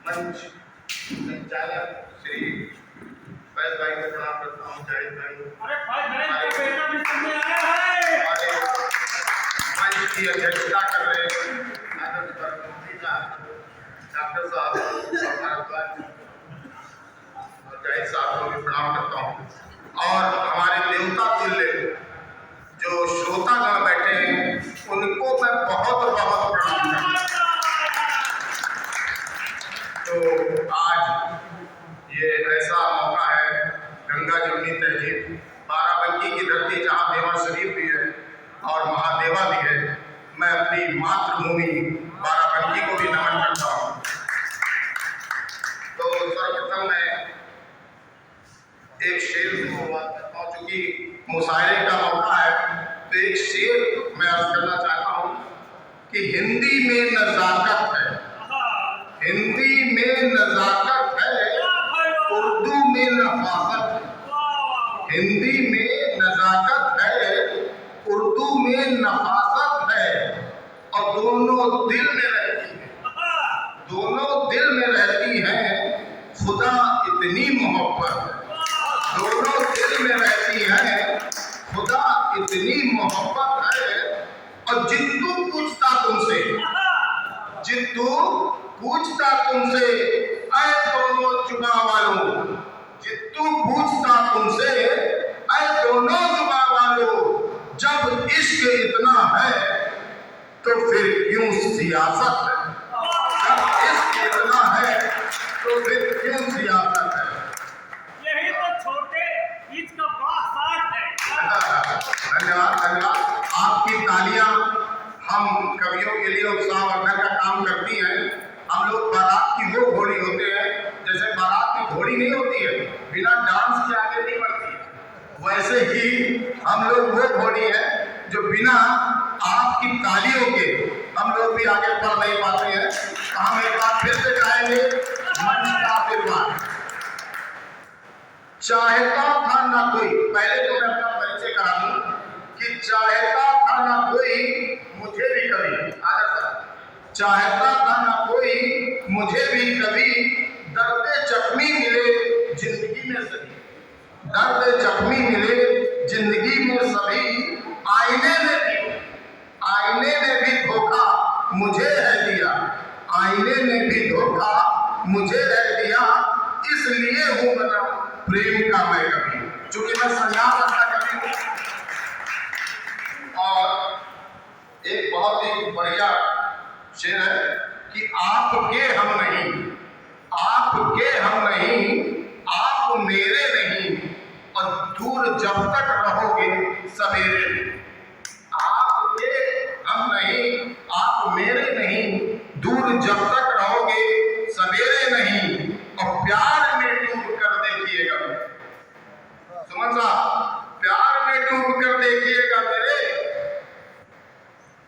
मंच संचालक श्री फैज भाई को प्रणाम करता हूँ। जाहिद भाई हमारे मंच की अध्यक्षता कर रहे डॉक्टर साहब भारद्वाज और जाहिद साहब को भी प्रणाम करता हूँ। और हमारे देवता तुल्य जो श्रोतागण बैठे हैं उनको मैं बहुत बहुत प्रणाम करता हूँ। तो आज ये ऐसा मौका है, गंगा जमुनी तहजीब बाराबंकी की धरती जहाँ देवा शरीफ भी है और महादेवा भी है, मैं अपनी मातृभूमि बाराबंकी को भी नमन करता हूँ। तो सर्वप्रथम मैं एक शेर से शुरुआत करता हूँ, चूंकि मुशायरे का मौका है तो एक शेर मैं अर्ज करना चाहता हूँ कि हिंदी में नज़ाकत है, हिंदी में नज़ाकत है, उर्दू में नफासत है। हिंदी में नज़ाकत है, उर्दू में नफासत है, और दोनों दिल में रहती है, दोनों दिल में रहती है, खुदा इतनी मोहब्बत है। दोनों दिल में रहती है, खुदा इतनी मोहब्बत है। और जिद्दू पूछता तुमसे, जिद्दू पूछता तुमसे, ऐ दोनों जुबा वालों, जिद्दू पूछता तुमसे, ऐ दोनों जुबा वालों, जब इश्क इतना है तो फिर क्यों सियासत है? जब इश्क इतना है तो फिर क्यों सियासत है? यही तो छोटे बीच का बड़ा साठ है। धन्यवाद, धन्यवाद। आपकी तालियां हम कवियों के लिए उत्साह वर्धन का काम करती हैं। हम लोग बारात की वो घोड़ी होते हैं, जैसे बारात की घोड़ी नहीं होती है, बिना डांस के आगे नहीं बढ़ती है, वैसे ही हम लोग वो घोड़ी है जो बिना आपकी तालियों के हम लोग भी आगे बढ़ नहीं पाते हैं। तो हम एक बार फिर से गाएंगे मंच का आशीर्वाद। चाहता था ना कोई, पहले तो मैं अपना परिचय करा दूं कि चाहता था ना कोई मुझे भी कभी, चाहता था ना कोई मुझे भी कभी, दर्द जख्मी मिले जिंदगी में सभी, दर्द जख्मी मिले जिंदगी में सभी, आईने ने भी धोखा मुझे है दिया, आईने ने भी धोखा मुझे है दिया, इसलिए हूँ बना प्रेम का मैं कभी, चूंकि मैं संन्यास रखता कभी हूँ। और एक बहुत ही बढ़िया शेर है कि आपके हम नहीं, आपके हम नहीं, आप मेरे नहीं, और दूर जब तक रहोगे सवेरे नहीं। आपके हम नहीं, आप मेरे नहीं, दूर जब तक रहोगे सवेरे नहीं, और प्यार में डूब कर देखिएगा, सुमन साहब, प्यार में डूब कर देखिएगा मेरे,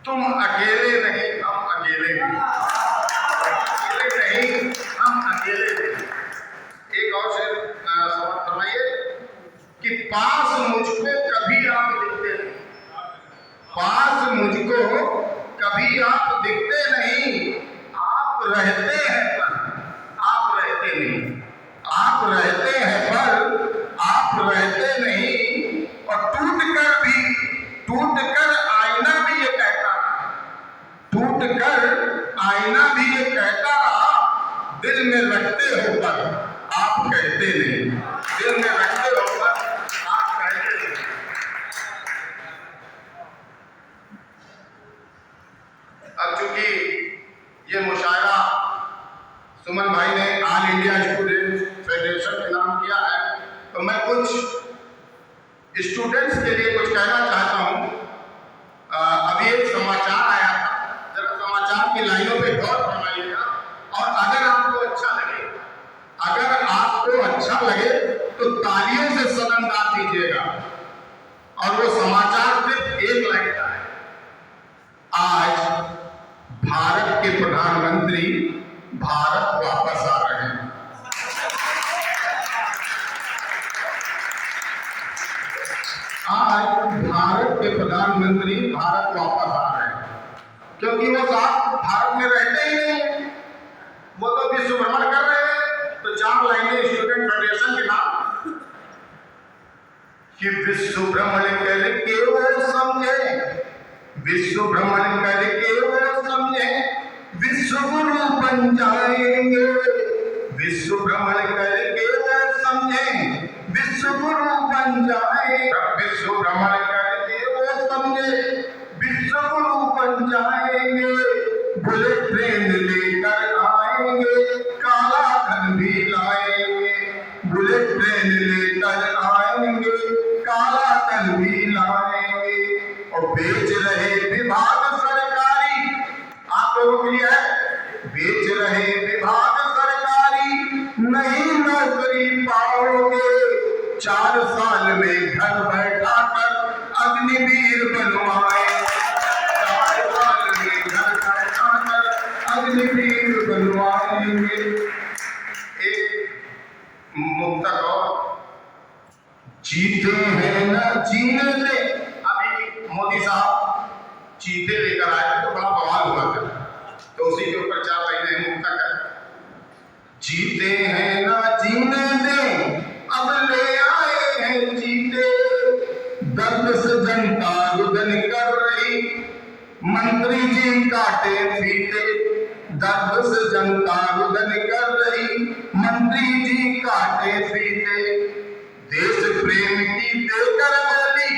तुम अकेले नहीं हम अकेले नहीं, अकेले नहीं हम अकेले नहीं। एक और शेर सवाल फरमाइए कि पास मुझको कभी आप दिखते नहीं, पास मुझको कभी आप दिखते नहीं, आप रहते हैं पर आप रहते नहीं, आप रहते हैं पर आप रहते नहीं, और टूट कर आईना भी ये कहता, टूट कर आईना भी ये कहता रहा, दिल में रखते हो पर आप कहते नहीं, दिल में रखते हो पर आप कहते नहीं। अब चूंकि ये मुशायरा सुमन भाई ने ऑल इंडिया स्टूडेंट फेडरेशन के नाम किया है, तो मैं कुछ स्टूडेंट्स के लिए कुछ कहना चाहता हूँ। अभी एक समाचार आया था, जरा समाचार की लाइनों पे गौर फरमाइएगा, और अगर आपको अच्छा लगे, अगर आपको अच्छा लगे तो तालियों से सदनदार दीजिएगा। और वो समाचार सिर्फ एक लाइन का है। आज भारत के प्रधानमंत्री भारत वापस आ रहे हैं। आज भारत के प्रधानमंत्री भारत वापस आ रहे हैं, क्योंकि वो साहब भारत में रहते ही नहीं, वो तो विश्व भ्रमण कि विश्व भ्रमण करके वो समझे, विश्व भ्रमण करके वो समझे, विश्व गुरु बन जाएंगे। विश्व भ्रमण करके वो समझे, विश्व गुरु बन जाए। विश्व भ्रमण करके वो समझे, विश्व गुरु बन जाएंगे। बुलेट ट्रेन लेकर आएंगे, काला धन भी लाएंगे। बुलेट ट्रेन लेकर आएंगे, काला धन भी लाएंगे। और बेच रहे विभाग सरकारी, आप लोगों के लिए है, बेच रहे विभाग सरकारी, नहीं नौकरी पाओगे। 4 साल में घर बैठा कर अग्निवीर बनवाए, 4 साल में घर बैठा कर अग्निवीर बनवाएंगे। एक मुक्तक और, जीते हैं न जीने दे। अभी मोदी साहब चीते लेकर आए तो बड़ा बवाल हुआ था, तो उसी के ऊपर 4 महीने मुक्तक है। जीते हैं न जीने दे, अब ले आए हैं चीते। दर्द से जनता रुदन कर रही, मंत्री जी काटे फीते। दर्द से जनता रुदन कर रही, मंत्री जी काटे फीते। देश प्रेम की देकर बोली,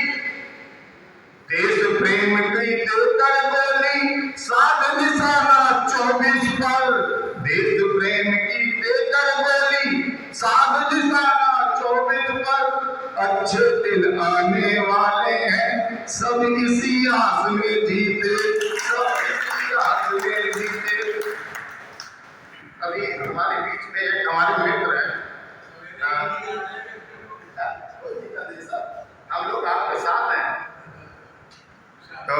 देश प्रेम की देकर बोली, साध निशाना 24 पर। देश प्रेम की देकर बोली, साध निशाना 24 पर। अच्छे दिन आने वाले हैं, सब इसी आस में जीते, सब इसी आस में जीते। अभी हमारे बीच में एक हमारे मित्र है, हम लोग आपके साथ हैं। तो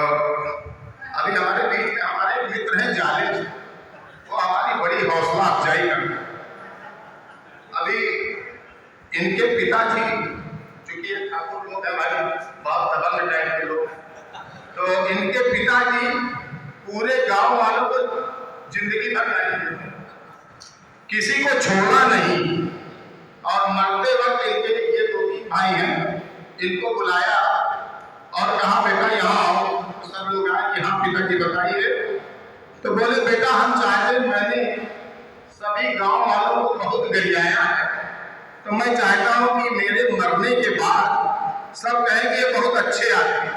अभी हमारे बीच में हमारे मित्र हैं जालिम, वो हमारी बड़ी हौसला अफजाई करते हैं। अभी इनके पिताजी, चूंकि ठाकुर लोग हैं भाई, बहुत दबंग टाइप के लोग, तो इनके पिताजी पूरे गांव वालों को जिंदगी भर नहीं, किसी को छोड़ा नहीं। और मरते वक्त इनके ये 2-3 भाई हैं, इनको बुलाया और कहा बेटा यहाँ आओ। तो सब लोग आए, यहाँ पिताजी बताइए। तो बोले बेटा हम चाहते, मैंने सभी गांव वालों को बहुत गरियाया है, तो मैं चाहता हूं कि मेरे मरने के बाद सब कहें कि ये बहुत अच्छे आदमी।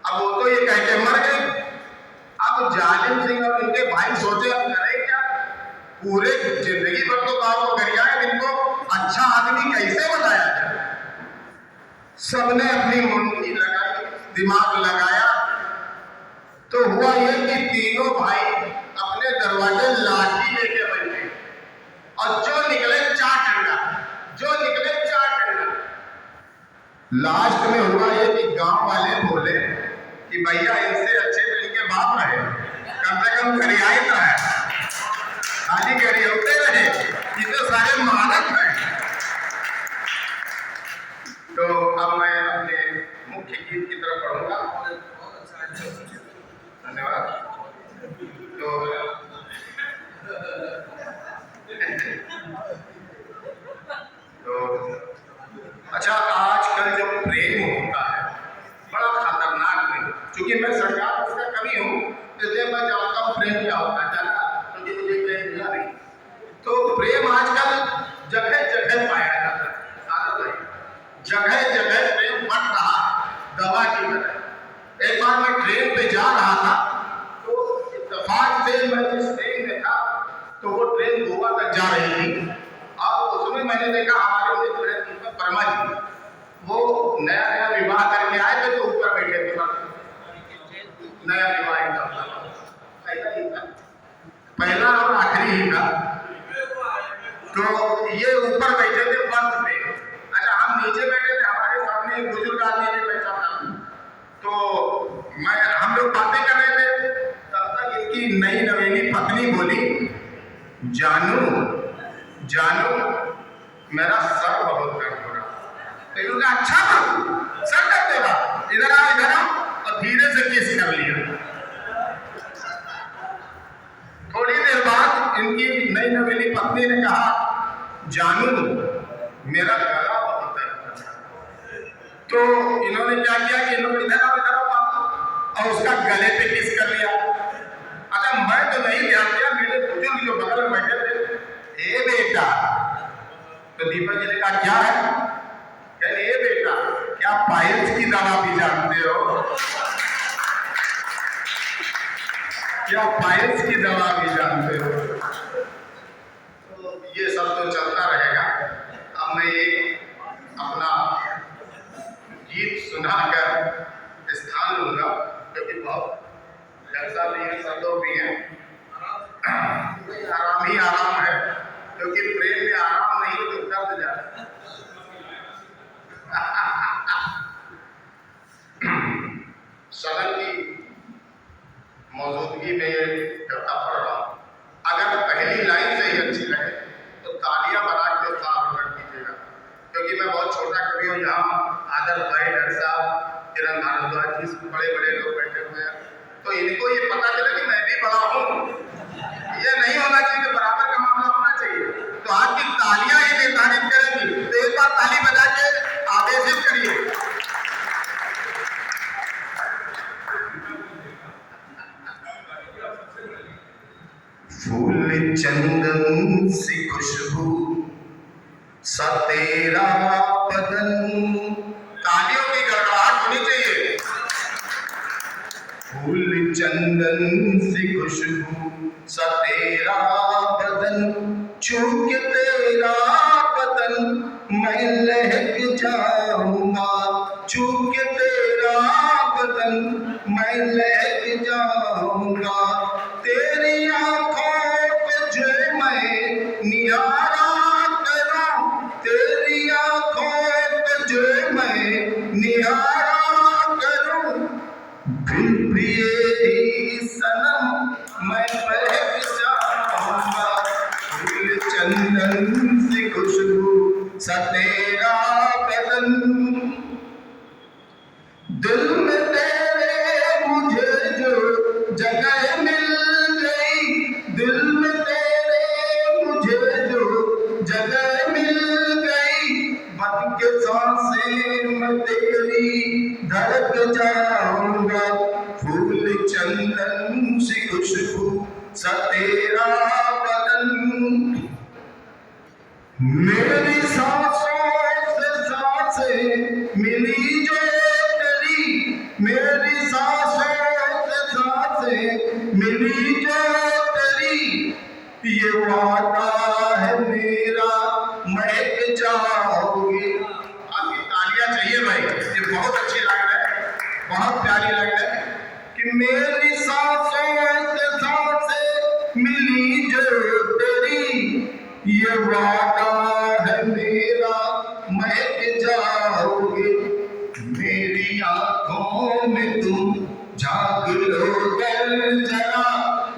अब वो तो ये कह के मर गए। अब जालिम सिंह और इनके भाई सोचे अब करें क्या, पूरे जिंदगी भर तो गांव को गरियाए, इनको अच्छा आदमी कैसे बताया जाए। सबने अपनी मुंडी लगाई, दिमाग लगाया, तो हुआ ये कि तीनों भाई अपने दरवाजे लाठी लेके बैठे और जो निकले 4 डंडा, जो निकले 4 डंडा। लास्ट में हुआ ये कि गांव वाले बोले कि भैया इनसे अच्छे तो इनके बाप रहे, कम से कम गरियाई तो है, खाली गरियाते रहे, ये तो सारे मानक हैं। तो अब मैं अपने मुख्य गीत की तरफ बढ़ूंगा। धन्यवाद। तो अच्छा, आजकल जो प्रेम होता है बड़ा खतरनाक प्रेम, क्योंकि मैं सरकार उसका कवि हूँ, इसलिए मैं जानता हूँ प्रेम क्या होता है, जानता, क्योंकि मुझे प्रेम मिला नहीं। तो प्रेम आजकल जगह जगह पाया जाता है, जगह जगह प्रेम बढ़ रहा दवा की तरह। एक बार मैं ट्रेन पे जा रहा था, तो इत्तेफाक से मैं जिस ट्रेन में था, तो वो ट्रेन गोवा तक जा रही थी। और उसमें मैंने देखा हमारे मित्र हैं दीपक वर्मा जी, वो नया नया विवाह करके आए थे, तो ऊपर बैठे थे। नया विवाह पहला और आखिरी ही था, तो ये ऊपर बैठे थे बर्थ पे। अच्छा, हम नीचे बैठे थे, हमारे सामने एक बुजुर्ग आदमी भी बैठा था। तो हम लोग बातें कर रहे थे, तब तक इनकी नई नवेली पत्नी बोली, जानू जानू मेरा सर बहुत दर्द हो रहा। तो इन्होंने अच्छा बाबू सर दर्द हो रहा, इधर आओ, और धीरे से किस कर लिया। थोड़ी देर बाद इनकी नई नवेली पत्नी ने कहा, जानू मेरा गला बहुत दर्द कर रहा है। तो इन्होंने क्या किया कि इन्होंने इधर आओ और उसका गले पे किस कर लिया। अच्छा मैं तो नहीं ध्यान दिया, मेरे बुजुर्ग जो बगल में बैठे थे, ए बेटा, तो दीपक जी ने कहा क्या है? कह ए बेटा, क्या पाइल्स की दवा भी जानते हो? क्या पाइल्स की दवा भी जानते हो? तो ये सब तो चलता रहेगा। अब मैं एक अपना गीत सुनाकर स्थान लूंगा, क्योंकि बहुत जलसा भी है, सब लोग भी हैं, आराम ही आराम है, क्योंकि प्रेम में आराम नहीं तो दर्द जाता। सदन की मौजूदगी में ये कविता पढ़ रहा हूँ। अगर पहली लाइन से ही अच्छी लगे तो तालियां बना के उत्साह कर दीजिएगा, क्योंकि मैं बहुत छोटा कवि हूँ। यहाँ आदर भाई, डॉक्टर साहब, किरण भारद्वाज जी, बड़े बड़े लोग बैठे हुए हैं, तो इनको ये पता चले कि मैं भी बड़ा हूँ। ये नहीं होना चाहिए, बराबर का मामला होना चाहिए। तो आपकी तालियां ही निर्धारित करेंगी, तो एक बार ताली बजा के आवेशित करिए। फूल चंदन सी खुशबू सा तेरा बदन, तालियों की गड़गड़ाहट होनी चाहिए। फूल चंदन सी खुशबू सा तेरा बदन, छू के तेरा बदन मैं लहक जाऊंगा, छू के तेरा बदन मैं लहक जाऊंगा। तेरी आंखों पे जो मैं निहारा करूं, तेरी आंखों पे जो मैं निहारा करूं, फिर प्रिय सनम मैं बहक जाऊंगा। फूल चंदन सी खुशबू सा तेरा बदन, दिल में तेरे मुझे जो जगह मिल गई, दिल में तेरे मुझे जो जगह मिल गई, बन के सांसें मैं तेरी धड़क जाऊंगा। फूल चंदन सी खुशबू सा तेरा बदन, मेरी सांसों से सांसें मिली जो तेरी, मेरी सांसों से सांसें मिली जो तेरी, ये वादा है मेरा महक जाओगे। आपकी तालियां चाहिए भाई, ये बहुत अच्छी लाइन है, बहुत प्यारी लाइन है कि मेरी सांसों से सांसें मिली जो तेरी, ये वादा है मेरा महक जाओगे। मेरी आंखों में तुम झांक लो कर जरा,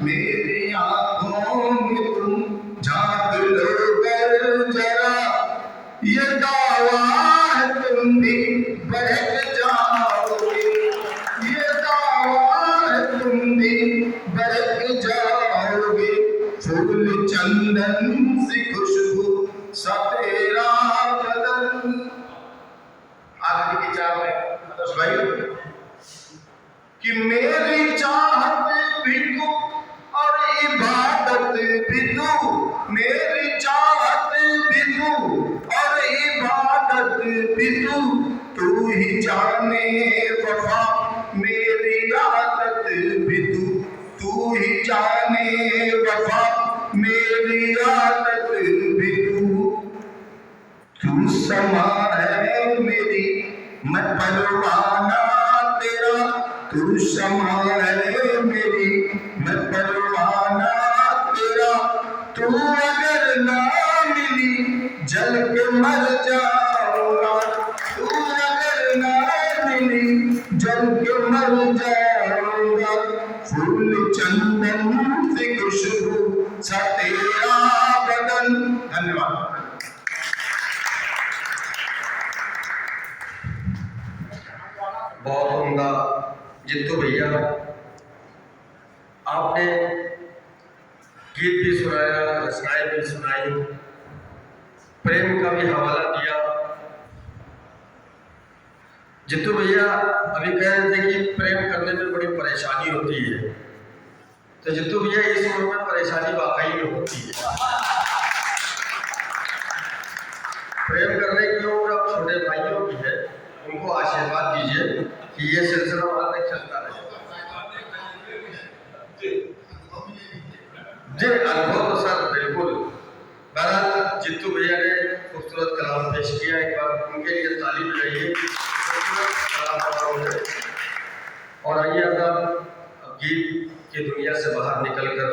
मेरी आंखों में तुम झांक लो कर जरा, ये दावा है तुम भी बहक जाओगे, ये दावा है तुम भी बहक जाओगे। फूल चंदन सी खुशबू सा तेरा बदन। आखिरी की चाह में भाई कि मेरी चाहत भी तू और इबादत भी तू, मेरी चाहत भी तू और इबादत भी तू, तू ही जाने वफा मेरी आदत भी तू, तू ही जाने वफा मेरी आदत भी तू। तू समा है मेरी मैं परवाना तेरा, तू समा है मेरी मैं परवाना तेरा, तू अगर ना मिली जल के मर जाऊंगा, तू अगर ना मिली जल के मर जाऊंगा। फूल चंदन सी खुशबू सा तेरा बदन। धन्यवाद। बहुत उम्दा जित्तू भैया, आपने गीत भी सुनाया, रचनाएं भी सुनाई, प्रेम का भी हवाला दिया। जित्तू भैया अभी कह रहे थे कि प्रेम करने में बड़ी परेशानी होती है, तो जित्तू भैया इस उम्र में परेशानी वाकई में होती है। प्रेम करने की उम्र अब छोटे भाइयों की है, उनको आशीर्वाद दीजिए कि ये सिलसिला वहां तक चलता रहे। जी अनुभव तो सर बिल्कुल। बहरहाल जित्तू भैया ने खूबसूरत कलाम पेश किया, एक बार उनके लिए ताली बजाइए। और आइए अब गीत की दुनिया से बाहर निकलकर